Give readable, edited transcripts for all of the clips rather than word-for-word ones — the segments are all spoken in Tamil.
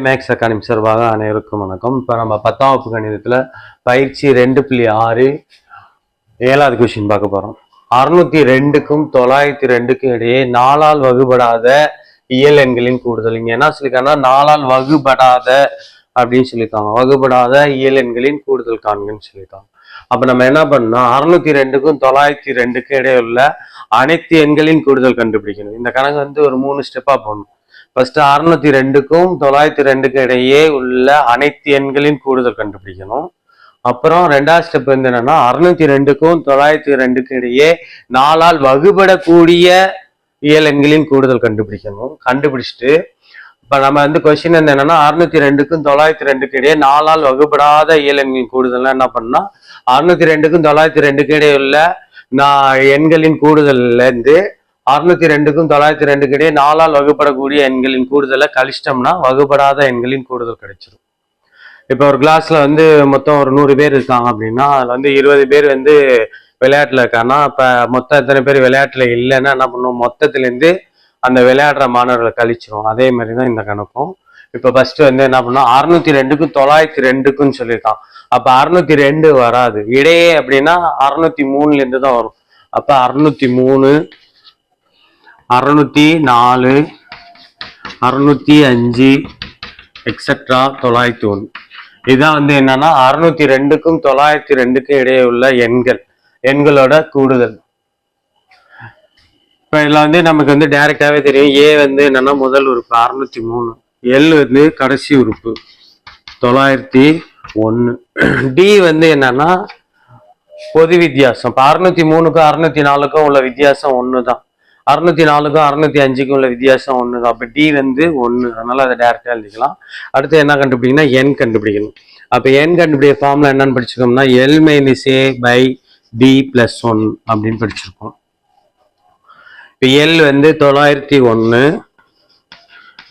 மேக்ஸ் அகாடமி சார்பாக அனைவருக்கும் வணக்கம். இப்போ நம்ம 10ஆம் வகுப்பு கணிதத்தில் பயிற்சி 2.6 7வது கொஸ்டின் பார்க்க போகிறோம். 602க்கும் 902க்கும் இடையே 4ஆல் வகுபடாத இயல் எண்களின் கூடுதல். இங்கே என்ன சொல்லியிருக்காங்கன்னா 4ஆல் வகுபடாத அப்படின்னு சொல்லியிருக்காங்க. வகுபடாத இயல் எண்களின் கூடுதல் காண்கன்னு சொல்லியிருக்காங்க. அப்போ நம்ம என்ன பண்ணோம், 602க்கும் 902க்கும் இடையே உள்ள அனைத்து எண்களின் கூடுதல் கண்டுபிடிக்கணும். இந்த கணக்கு வந்து ஒரு 3 ஸ்டெப்பாக போடணும். ஃபர்ஸ்ட் 602க்கும் 902க்கும் இடையே உள்ள அனைத்து எண்களின் கூடுதல் கண்டுபிடிக்கணும். அப்புறம் 2வது ஸ்டெப் வந்து என்னன்னா 602க்கும் 902க்கும் இடையே 4ஆல் வகுபடக்கூடிய இயல் எண்களின் கூடுதல் கண்டுபிடிக்கணும். கண்டுபிடிச்சிட்டு இப்ப நம்ம வந்து கொஸ்டின் வந்து என்னன்னா 602க்கும் 902க்கும் இடையே 4ஆல் வகுபடாத இயல் எண்களின் கூடுதல் என்ன பண்ணா 602க்கும் 902க்கும் இடையே உள்ள எண்களின் கூடுதல்ல இருந்து 602க்கும் 902க்கும் இடையே 4ஆல் வகுப்படக்கூடிய எண்களின் கூடுதலை கழிச்சிட்டோம்னா வகுப்படாத எண்களின் கூடுதல் கிடைச்சிடும். இப்போ ஒரு கிளாஸ்ல வந்து மொத்தம் ஒரு 100 பேர் இருக்காங்க அப்படின்னா அதுல வந்து 20 பேர் வந்து விளையாட்டுல இருக்காங்கன்னா இப்ப மொத்தம் எத்தனை பேர் விளையாட்டுல இல்லைன்னா என்ன பண்ணுவோம், மொத்தத்திலேருந்து அந்த விளையாடுற மாணவர்களை கழிச்சிரும். அதே மாதிரி தான் இந்த கணக்கும். இப்போ ஃபர்ஸ்ட் வந்து என்ன பண்ணோம், 602க்கும் 902க்கும் சொல்லியிருக்கான். அப்ப 602 வராது, இடையே அப்படின்னா 603ல இருந்து தான் வரும். அப்ப 603 604 605 எக்ஸெட்ரா 901. இதுதான் வந்து என்னன்னா 602க்கும் 902க்கும் இடையே உள்ள எண்களோட கூடுதல். இப்ப இதுல வந்து நமக்கு வந்து டைரக்டாவே தெரியும். ஏ வந்து என்னன்னா முதல் உறுப்பு 603, எல் வந்து கடைசி உறுப்பு 901, டி வந்து என்னன்னா பொது வித்தியாசம். இப்ப 603க்கும் 604க்கும் உள்ள வித்தியாசம் ஒண்ணுதான், 604க்கும் 605க்கும் உள்ள வித்தியாசம் ஒண்ணுதான். அப்ப டி வந்து 1, அதனால அதை டைரக்டா எழுதிக்கலாம். அடுத்து என்ன கண்டுபிடிக்கணும்னா என் கண்டுபிடிக்கணும். அப்ப என் கண்டுபிடிக்க ஃபார்முலா என்னன்னு படிச்சிருக்கோம்னா L minus A by T plus 1 அப்படின்னு படிச்சிருக்கோம். இப்போ எல் வந்து 901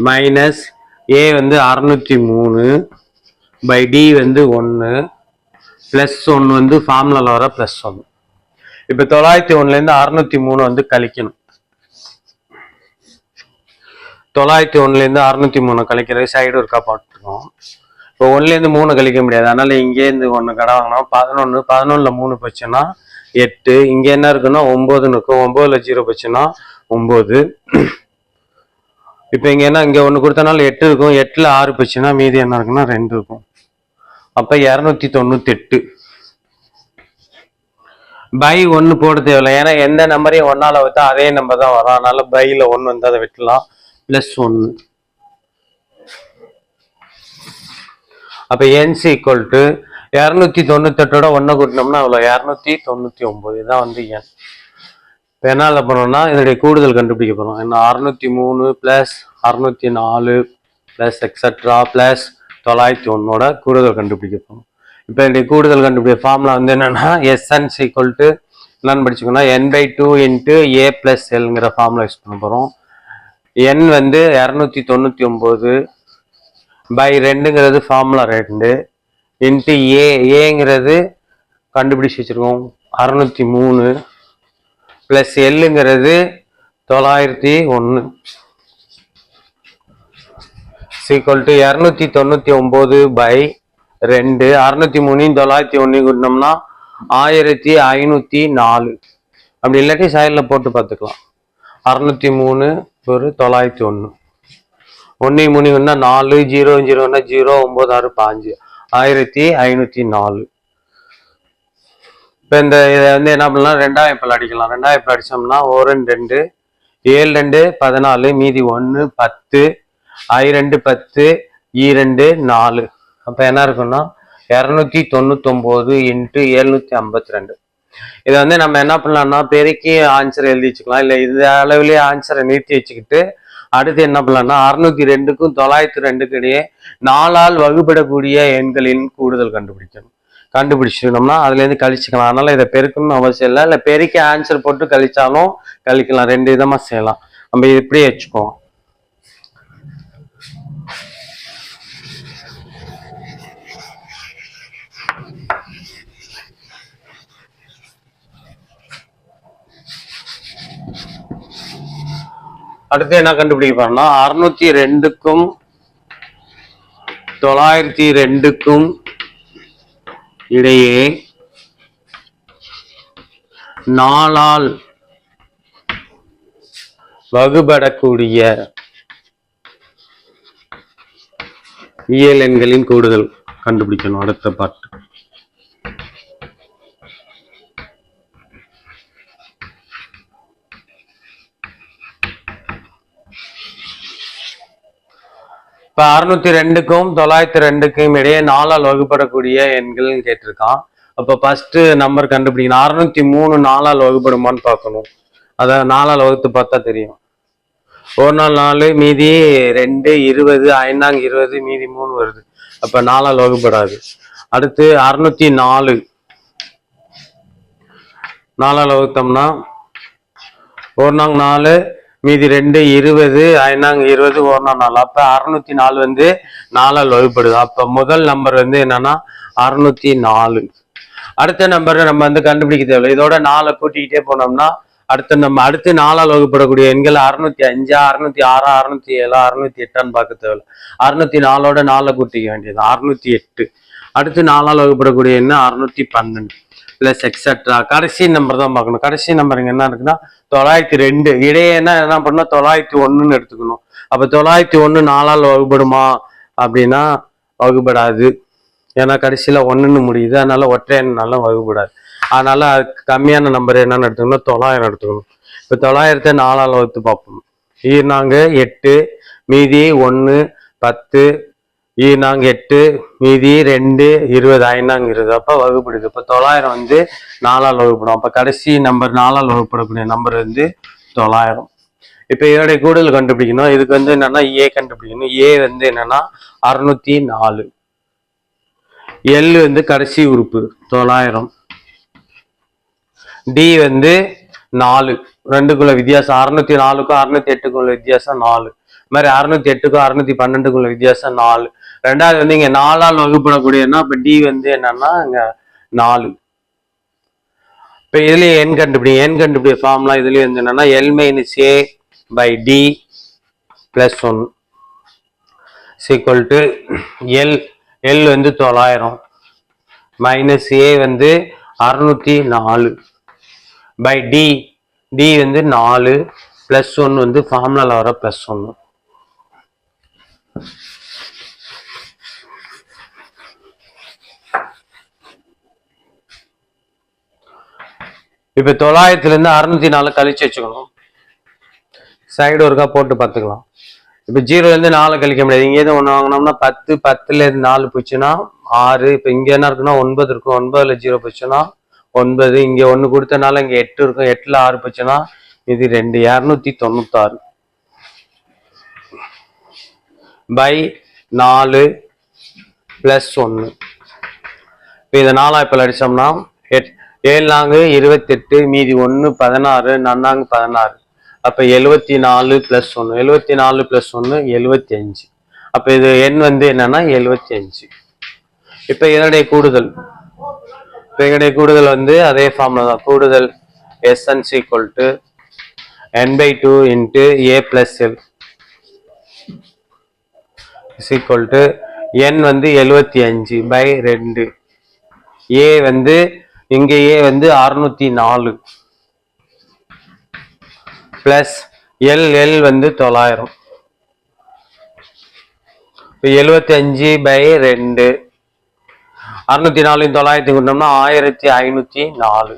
மைனஸ் ஏ வந்து 603 பை டி வந்து 1 பிளஸ் 1 வந்து ஃபார்முலால வர பிளஸ் 1. இப்போ 901லேருந்து 603 வந்து கழிக்கணும். 901லேருந்து 603 கழிக்கிறது சைடு ஒர்க்கா பார்த்துருக்கோம். இப்போ 1லேருந்து 3 கழிக்க முடியாது, அதனால இங்கேருந்து 1 கடை வாங்கினோம். 11 11ல் 3 போச்சுன்னா 8, இங்க என்ன இருக்குன்னா 9 இருக்கும். 9ல் 0 போச்சுன்னா 9. இப்போ இங்க என்ன, இங்க 1 கொடுத்தனால 8 இருக்கும். 8ல் 6 போச்சுன்னா மீதி என்ன இருக்குன்னா 2 இருக்கும். அப்ப 298 பை 1 போட தேவையில்லை, ஏன்னா எந்த நம்பரையும் 1ஆல வைத்தா அதே நம்பர் தான் வரும். அதனால பைல 1 வந்து அதை விட்டுலாம், பிளஸ் 1. அப்ப என்ஸ் ஈக்குவல் டு 298ஓட 1 கூட்டினோம்னா அவ்வளோ 299. இதுதான் வந்து என். இப்போ என்ன பண்ணோம்னா இதனுடைய கூடுதல் கண்டுபிடிக்க போறோம். என்ன 603 பிளஸ் 604 பிளஸ் எக்ஸெட்ரா பிளஸ் 901ஓட கூடுதல் கண்டுபிடிக்க போறோம். இப்போ இதனுடைய கூடுதல் கண்டுபிடிக்க ஃபார்முலா வந்து என்னன்னா எஸ்என்ஸ் ஈக்குவல் டு என்னன்னு படிச்சுக்கோன்னா n/2 இன்ட்டு ஏ பிளஸ் எல்ங்கிற ஃபார்முலா யூஸ் பண்ண போறோம். என் வந்து 299 பை 2ங்கிறது ஃபார்முலா 2 இன்ட்டு ஏங்கிறது கண்டுபிடிச்சு வச்சிருக்கோம் 603 பிளஸ் எல்லுங்கிறது 901 சீக்வல் டு 299 பை 2. 603 901 கூட்டினோம்னா 1504. அப்படி இல்லாட்டி சைடில் போட்டு பார்த்துக்கலாம். 603 ஒரு 901, 1 3 4, 0 0 0, 9 6 5, 1504. இப்போ இந்த இதை வந்து என்ன பண்ணலாம், 2ஆம் வாய்ப்பால் அடிக்கலாம். 2ஆம் வாய்ப்பால் அடிச்சோம்னா 1 2 7 2 14, மீதி 1 10, I2 10, E2 4. அப்ப என்ன இருக்குன்னா 299 இன்ட்டு 752. இதை வந்து நம்ம என்ன பண்ணலாம்னா பெருக்கி ஆன்சர் எழுதி வச்சுக்கலாம், இல்லை இந்த அளவுலேயே ஆன்சரை நிறுத்தி வச்சுக்கிட்டு அடுத்து என்ன பண்ணலாம்னா 602க்கும் 902க்கும் இடையே 4ஆல் வகுப்படக்கூடிய எண்களின் கூடுதல் கண்டுபிடிச்சிட்டோம்னா அதுலேருந்து கழிச்சுக்கலாம். அதனால இதை பெருக்கணும்னு அவசியம் இல்லை, இல்லை பெருக்கி ஆன்சர் போட்டு கழிச்சாலும் கழிக்கலாம். 2 விதமா செய்யலாம். நம்ம இப்படியே வச்சுக்கோம். அடுத்து என்ன கண்டுபிடிக்க போறோம்னா 602க்கும் 902க்கும் இடையே 4ஆல் வகுபடக்கூடிய இயல் எண்களின் கூடுதல் கண்டுபிடிக்கணும். அடுத்த பாட்டு. இப்ப 602க்கும் 902க்கும் இடையே 4ஆல் வகுப்படக்கூடிய எண்கள் கேட்டிருக்கான். அப்ப ஃபர்ஸ்ட் நம்பர் கண்டுபிடிக்கணும். 603 4ஆல் வகுப்படுமான்னு பார்க்கணும். அத 4ஆல் வகுத்து பார்த்தா தெரியும். 1 நாள் 4, மீதி 2, 20, 5 20, மீதி 3 வருது. அப்ப 4ஆல் வகுப்படாது. அடுத்து 604 4ஆல் வகுத்தோம்னா 1 நாள் 4, மீதி 2, 20, 5 20, 1 நாள் 4. அப்ப 604 வந்து 4ஆல் வகுப்படுது. அப்ப முதல் நம்பர் வந்து என்னன்னா 604. அடுத்த நம்பர் நம்ம வந்து கண்டுபிடிக்க தேவையில்லை. இதோட 4 கூட்டிக்கிட்டே போனோம்னா அடுத்து 4ஆல் வகுப்படக்கூடிய எண்கள் 605, 606, 607, 608 பார்க்க தேவையில்லை. 604ஓட 4 கூட்டிக்க வேண்டியது 608. அடுத்து 4ஆல் வகுப்படக்கூடிய எண்ணு 612 பிளஸ் எக்ஸெட்ரா. கடைசி நம்பர் தான் பார்க்கணும். கடைசி நம்பர் இங்க என்ன இருக்குன்னா 902. இடையே என்ன பண்ணணும் 901 எடுத்துக்கணும். அப்ப 901 4ஆல் வகுப்படுமா அப்படின்னா வகுப்படாது. ஏன்னா கடைசியில 1ன்னு முடியுது. அதனால ஒற்றை எண்ணால வகுப்படாது. அதனால அதுக்கு கம்மியான நம்பர் என்னன்னு எடுத்துக்கணும் 900 எடுத்துக்கணும். இப்ப 900 4ஆல் வகுத்து பார்ப்போம். 8, மீதி 1 10, 8, மீதி 2, 20, 5 20. அப்ப வகுப்படுது. இப்ப 900 வந்து 4ஆல் வகுப்படும். அப்ப கடைசி நம்பர் 4ஆல் வகுப்படக்கூடிய நம்பர் வந்து 900. இப்ப இதனுடைய கூடுதல் கண்டுபிடிக்கணும். இதுக்கு வந்து என்னன்னா ஏ கண்டுபிடிக்கணும். ஏ வந்து என்னன்னா 604. எல் வந்து கடைசி உறுப்பு 900. டி வந்து 4. ரெண்டுக்குள்ள வித்தியாசம் 604க்கும் 608க்குள்ள வித்தியாசம் 4. இது மாதிரி 608க்கும் 612க்குள்ள வித்தியாசம் 4. ரெண்டாவது வந்து இங்க 4ஆல் வகுப்படக்கூடியன்னா இப்ப டி வந்து என்னன்னா இங்க 4. இப்ப இதுலயே எண் கண்டுபிடிக்க ஃபார்முலா இதுலயே வந்து என்னன்னா L - A by D plus 1 equal to L வந்து 900 minus A வந்து 604 by D வந்து 4 plus 1 வந்து ஃபார்முலால வர plus 1. இப்ப 900 இருந்து 604 கழிச்சு வச்சுக்கணும். சைடு ஒருக்கா போட்டு பார்த்துக்கலாம். இப்ப 0 இருந்து 4 கழிக்க முடியாது. இங்க எது 1 வாங்கினோம்னா 10, 10ல இருந்து 4 போச்சுன்னா 6. இப்ப இங்க என்ன இருக்குன்னா 9 இருக்கும். 9ல 0 போச்சுன்னா 9. இங்க 1 கொடுத்தனால இங்க 8 இருக்கும். 8ல 6 போச்சுன்னா இது 2, 296 by 4 plus 1. இப்ப இதை 4ஆல் அடிச்சோம்னா 7 28, மீதி 1 16, 16. அப்ப 74 plus 1. 74 plus 1 75. அப்ப இது எண் வந்து என்னன்னா 75. இப்ப இதனுடைய கூடுதல் வந்து அதே ஃபார்முலா தான். கூடுதல் Sn equal to n/2 into A plus L is equal to n வந்து 75 by 2. A வந்து இங்க A வந்து 604 பிளஸ் L வந்து 900. 75 by 2. 604 900 கொண்டோம்னா 1504.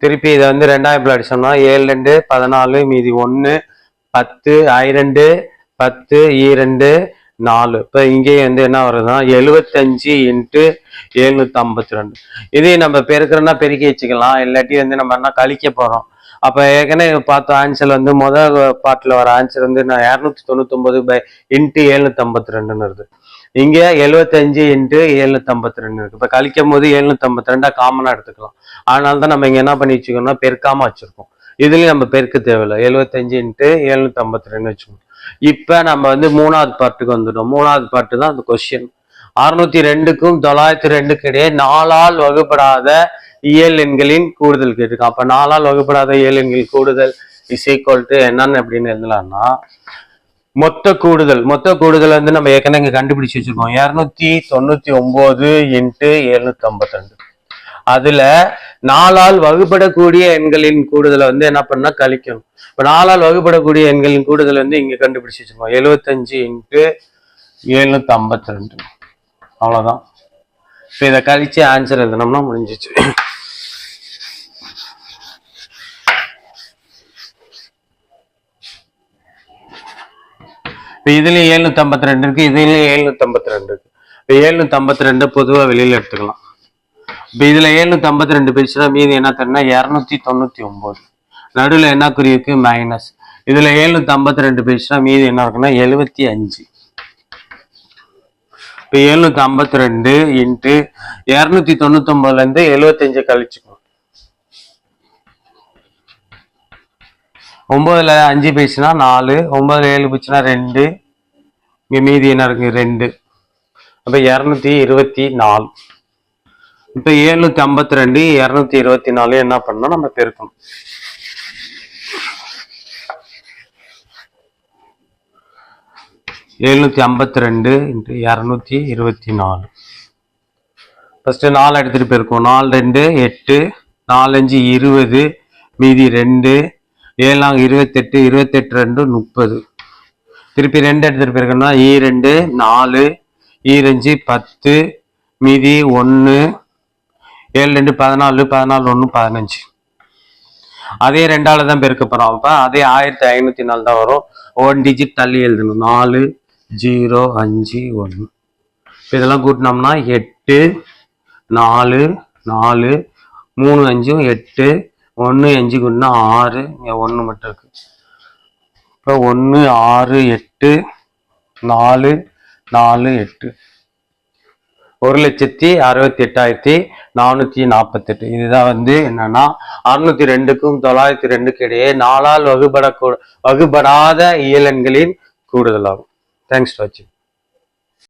திருப்பி இதை வந்து 2ஆல் அடிச்சோம்னா 7 2 14, மீதி 1 10, I2 10, E2 4. இப்ப இங்கே வந்து என்ன வருதுன்னா 75 into 752. இதையும் நம்ம பெருக்கிறோம்னா பெருக்கி வச்சுக்கலாம். இல்லாட்டி வந்து நம்ம என்ன கழிக்க போறோம். அப்ப ஏற்கனவே பார்த்த ஆன்சர் வந்து முதல் பாட்டுல வர ஆன்சர் வந்து 299 by into 752 வருது. இங்க 75 into 752 இருக்கு. இப்ப கழிக்கும் போது 752 காமனா எடுத்துக்கலாம். அதனால தான் நம்ம இங்க என்ன பண்ணி வச்சுக்கோம்னா பெருக்காம வச்சிருக்கோம். இதுலயும் நம்ம பெருக்க தேவையில்லை. 75 into 752 வச்சுக்கணும். இப்ப நம்ம வந்து 3வது பாட்டுக்கு வந்துட்டோம். 3வது பாட்டு தான் அந்த கொஸ்டின். 602க்கும் 902க்கும் இடையே 4ஆல் வகுப்படாத இயல் எண்களின் கூடுதல் கேட்டிருக்கான். அப்ப 4ஆல் வகுப்படாத இயல் எண்களின் கூடுதல் இஸ் ஈக்குவல் டு என்னன்னு அப்படின்னு எழுதலாம்னா மொத்த கூடுதல் வந்து நம்ம ஏற்கனவே இங்க கண்டுபிடிச்சு வச்சிருக்கோம் 299 இன்ட்டு 752. அதுல 4ஆல் வகுப்படக்கூடிய எண்களின் கூடுதலை வந்து என்ன பண்ணா கழிக்கணும். இப்ப 4ஆல் வகுப்படக்கூடிய எண்களின் கூடுதல் வந்து இங்க கண்டுபிடிச்சு வச்சிருக்கோம் 75 இன்ட்டு 752. அவ்வளவுதான். இப்ப இதை கழிச்சு ஆன்சர் எழுதணும்னா முடிஞ்சிச்சு. இப்ப இதுலயும் 752 இருக்கு, இதுலயும் 752 இருக்கு. இப்ப 752 பொதுவா வெளியில எடுத்துக்கலாம். இப்ப இதுல 752 போயிடுச்சுன்னா மீதி என்ன தரணும்னா 299. நடுவில் என்ன குறி இருக்கு? மைனஸ். இதுல 752 போயிடுச்சுன்னா மீதி என்ன இருக்குன்னா 75. இப்ப 752 இன்ட்டு 299 இருந்து 75 கழிச்சுக்கணும். 9ல 5 போயிடுச்சுன்னா 4, 9ல 7 போயிடுச்சுன்னா 2, இங்க மீதி என்ன இருக்கு 2. அப்ப 224. இப்ப 752 224 என்ன பண்ணணும் நம்ம பெருக்கணும். 752 இன்ட்டு 224. ஃபர்ஸ்ட் 4 எடுத்துட்டு போயிருக்கோம். 4 2 8, 4 5 20, மீதி 2, 7 28, 28 2 30. திருப்பி 2 எடுத்துட்டு போயிருக்கோம்னா 2 4, 5 10, மீதி 1, 7 2 14, 14 1 15. அதே 2ஆல தான் பெருக்க போறோம். அப்ப அதே 1504 தான் வரும். 1 டிஜிட் தள்ளி எழுதணும். 4 0 5 1. இதெல்லாம் கூட்டினோம்னா 8 4 4 3 5 8 1 5 கூட்டினா 6, இங்க 1 மட்டும் இருக்கு. இப்போ 1 6 8 4 4 8 1,68,448. இதுதான் வந்து என்னன்னா 602க்கும் 902க்கும் இடையே 4ஆல் வகுபடாத இயலெண்களின் கூடுதலாகும். தேங்க்ஸ் ஃபார் வாட்சிங்.